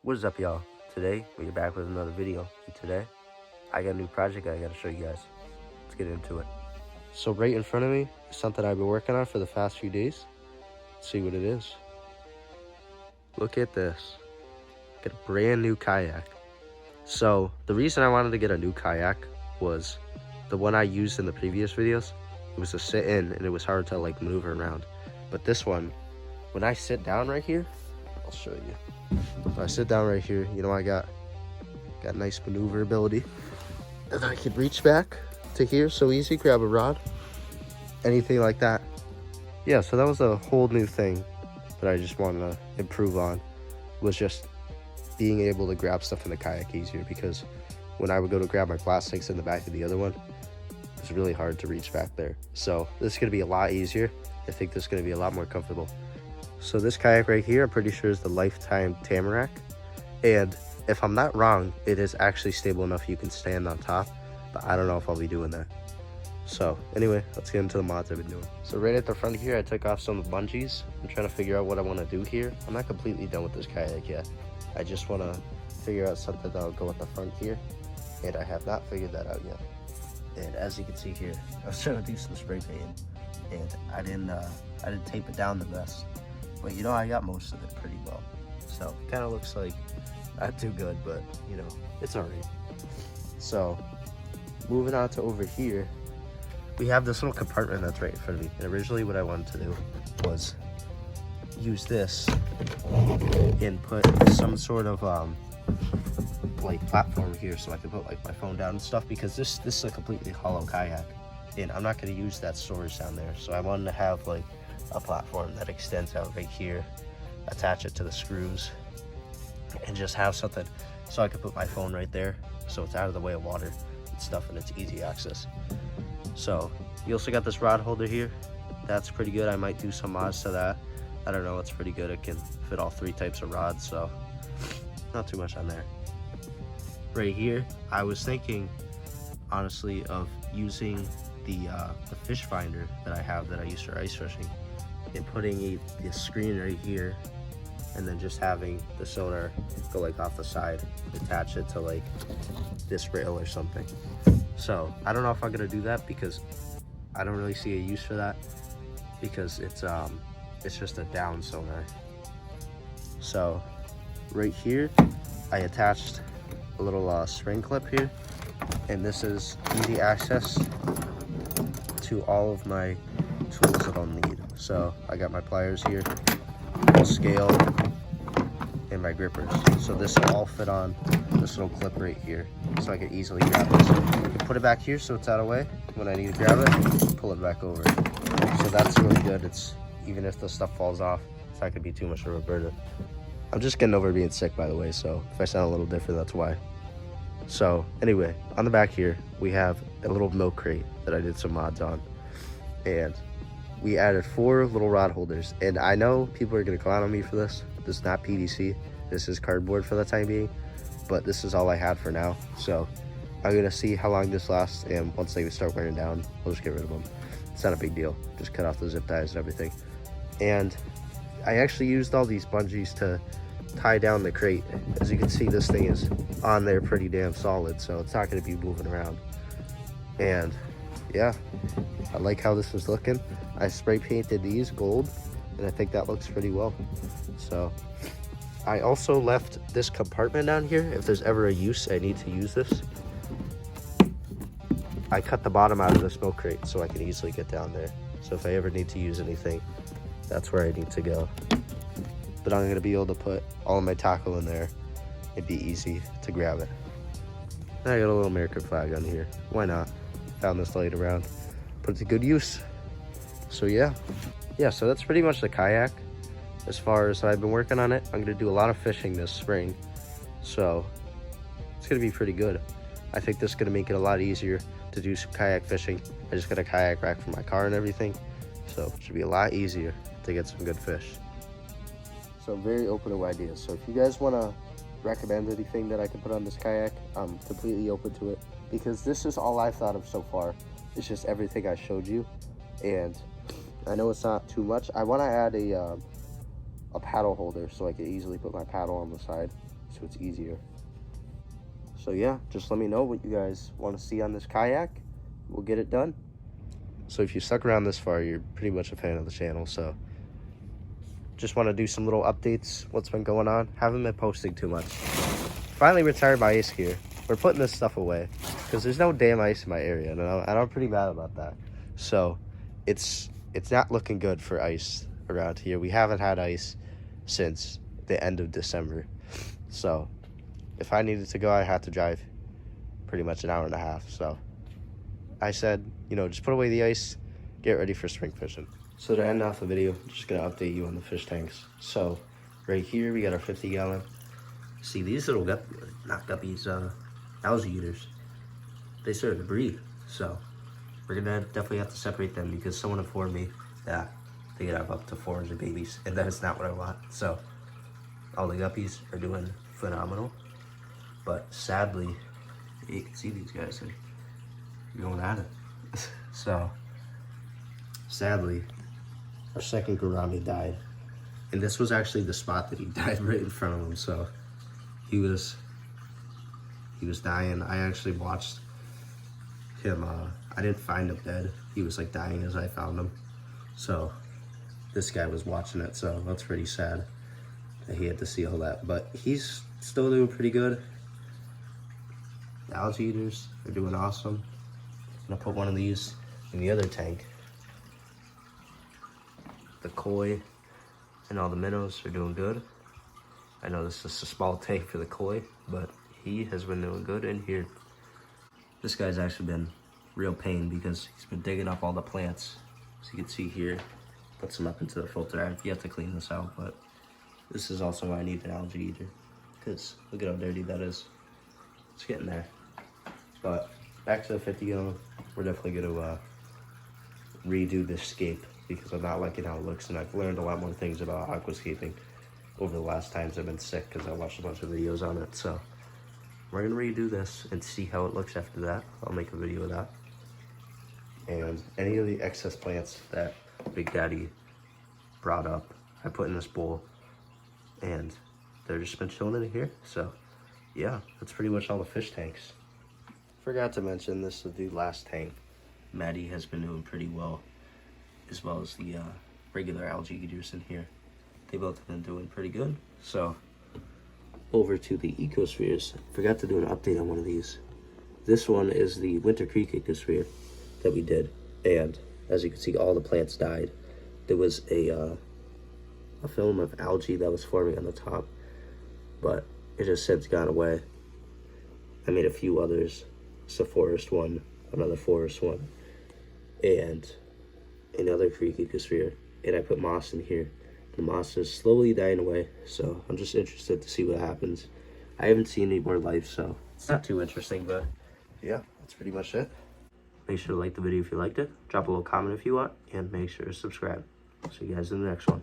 What is up, y'all? Today we're back with another video, and today I got a new project I gotta show you guys. Let's get into it. So right in front of me is something I've been working on for the past few days. Let's see what it is. Look at this. Get a brand new kayak. So the reason I wanted to get a new kayak was the one I used in the previous videos. It was a sit-in and it was hard to like maneuver around. But this one, when I sit down right here, I'll show you. If I sit down right here, you know, I got nice maneuverability. And I can reach back to here so easy, grab a rod, anything like that. Yeah, so that was a whole new thing that I just wanted to improve on, was just being able to grab stuff in the kayak easier, because when I would go to grab my plastics in the back of the other one, it was really hard to reach back there. So this is going to be a lot easier. I think this is going to be a lot more comfortable. So this kayak right here, I'm pretty sure is the Lifetime Tamarack. And if I'm not wrong, it is actually stable enough you can stand on top, but I don't know if I'll be doing that. So anyway, let's get into the mods I've been doing. So right at the front here, I took off some of the bungees. I'm trying to figure out what I want to do here. I'm not completely done with this kayak yet. I just want to figure out something that'll go at the front here, and I have not figured that out yet. And as you can see here, I was trying to do some spray painting, and I didn't tape it down the best. But you know, I got most of it pretty well. So it kind of looks like not too good, but you know, it's alright. So moving on to over here, we have this little compartment that's right in front of me. And originally what I wanted to do was use this and put some sort of like platform here so I can put like my phone down and stuff, because this is a completely hollow kayak and I'm not going to use that storage down there. So I wanted to have like a platform that extends out right here, attach it to the screws, and just have something so I could put my phone right there so it's out of the way of water and stuff and it's easy access. So you also got this rod holder here. That's pretty good. I might do some mods to that. I don't know, it's pretty good. It can fit all 3 types of rods, so not too much on there. Right here, I was thinking honestly of using the fish finder that I have that I use for ice fishing, and putting a screen right here, and then just having the sonar go like off the side, attach it to like this rail or something. So I don't know if I'm gonna do that, because I don't really see a use for that, because it's just a down sonar. So right here, I attached a little spring clip here, and this is easy access to all of my tools that I'll need. So I got my pliers here, my scale, and my grippers. So this will all fit on this little clip right here, so I can easily grab this. I can put it back here so it's out of the way. When I need to grab it, pull it back over. So that's really good. It's even if the stuff falls off, it's not gonna be too much of a burden. I'm just getting over being sick, by the way, so if I sound a little different, that's why. So anyway, on the back here, we have a little milk crate that I did some mods on, and we added 4 little rod holders. And I know people are gonna clown on me for this. This is not PVC. This is cardboard for the time being, but this is all I had for now. So I'm gonna see how long this lasts, and once they start wearing down, we'll just get rid of them. It's not a big deal. Just cut off the zip ties and everything. And I actually used all these bungees to tie down the crate. As you can see, this thing is on there pretty damn solid, so it's not going to be moving around. And yeah, I like how this is looking. I spray painted these gold, and I think that looks pretty well. So I also left this compartment down here. If there's ever a use I need to use this, I cut the bottom out of this milk crate so I can easily get down there. So if I ever need to use anything, that's where I need to go. But I'm gonna be able to put all of my tackle in there. It'd be easy to grab it. And I got a little American flag on here. Why not? Found this laying around. Put it to good use. So yeah. So that's pretty much the kayak. As far as I've been working on it, I'm gonna do a lot of fishing this spring. So it's gonna be pretty good. I think this is gonna make it a lot easier to do some kayak fishing. I just got a kayak rack for my car and everything. So it should be a lot easier to get some good fish. So I'm very open to ideas. So if you guys want to recommend anything that I can put on this kayak, I'm completely open to it, because this is all I've thought of so far. It's just everything I showed you, and I know it's not too much. I want to add a paddle holder so I can easily put my paddle on the side so it's easier. So yeah, just let me know what you guys want to see on this kayak. We'll get it done. So if you stuck around this far, you're pretty much a fan of the channel. So just want to do some little updates, what's been going on. Haven't been posting too much. Finally retired my ice gear. We're putting this stuff away because there's no damn ice in my area, and I'm pretty mad about that. So it's not looking good for ice around here. We haven't had ice since the end of December. So if I needed to go, I had to drive pretty much an hour and a half. So I said, you know, just put away the ice, get ready for spring fishing. So to end off the video, I'm just gonna update you on the fish tanks. So right here, we got our 50-gallon. See, these little not guppies, algae eaters, they started to breed. So we're gonna definitely have to separate them because someone informed me that they could have up to 400 babies, and that is not what I want. So all the guppies are doing phenomenal, but sadly, you can see these guys are going at it. So sadly, our second gourami died, and this was actually the spot that he died right in front of him. So he was dying. I actually watched him. I didn't find him dead. He was like dying as I found him. So this guy was watching it. So that's pretty sad that he had to see all that. But he's still doing pretty good. The algae eaters are doing awesome. I'm gonna put one of these in the other tank. The koi and all the minnows are doing good. I know this is a small tank for the koi, but he has been doing good in here. This guy's actually been real pain because he's been digging up all the plants. As you can see here, put some up into the filter. I've yet to clean this out, but this is also why I need an algae eater, because look at how dirty that is. It's getting there. But back to the 50-gallon, we're definitely gonna redo this scape because I'm not liking how it looks, and I've learned a lot more things about aquascaping over the last times I've been sick because I watched a bunch of videos on it. So we're gonna redo this and see how it looks after that. I'll make a video of that. And any of the excess plants that Big Daddy brought up, I put in this bowl, and they're just been chilling in here. So yeah, that's pretty much all the fish tanks. Forgot to mention, this is the last tank. Maddie has been doing pretty well as the regular algae eaters in here. They both have been doing pretty good. So over to the ecospheres. Forgot to do an update on one of these. This one is the Winter Creek ecosphere that we did, and as you can see, all the plants died. There was a film of algae that was forming on the top, but it has since gone away. I made a few others. It's a forest one, another forest one, and another creek ecosphere, and I put moss in here. The moss is slowly dying away, so I'm just interested to see what happens. I haven't seen any more life, so it's not too interesting, but yeah, that's pretty much it. Make sure to like the video if you liked it, drop a little comment if you want, and make sure to subscribe. See you guys in the next one.